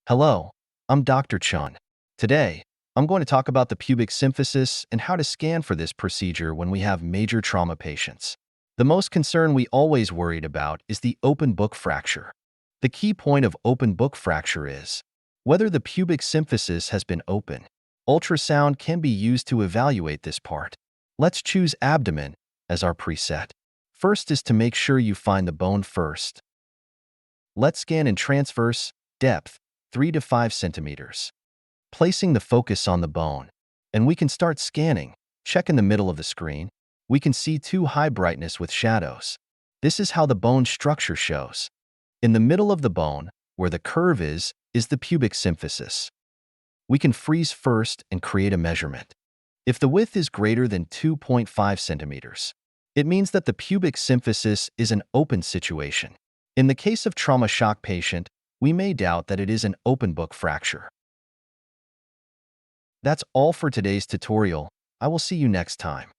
Hello, I'm Dr. Chun. Today, I'm going to talk about the pubic symphysis and how to scan for this procedure when we have major trauma patients. The most concern we always worried about is the open book fracture. The key point of open book fracture is whether the pubic symphysis has been open. Ultrasound can be used to evaluate this part. Let's choose abdomen as our preset. First is to make sure you find the bone first. Let's scan in transverse, depth, 3 to 5 centimeters. Placing the focus on the bone, and we can start scanning. Check in the middle of the screen. We can see two high brightness with shadows. This is how the bone structure shows. In the middle of the bone, where the curve is the pubic symphysis. We can freeze first and create a measurement. If the width is greater than 2.5 centimeters, it means that the pubic symphysis is an open situation. In the case of trauma shock patient, we may doubt that it is an open book fracture. That's all for today's tutorial. I will see you next time.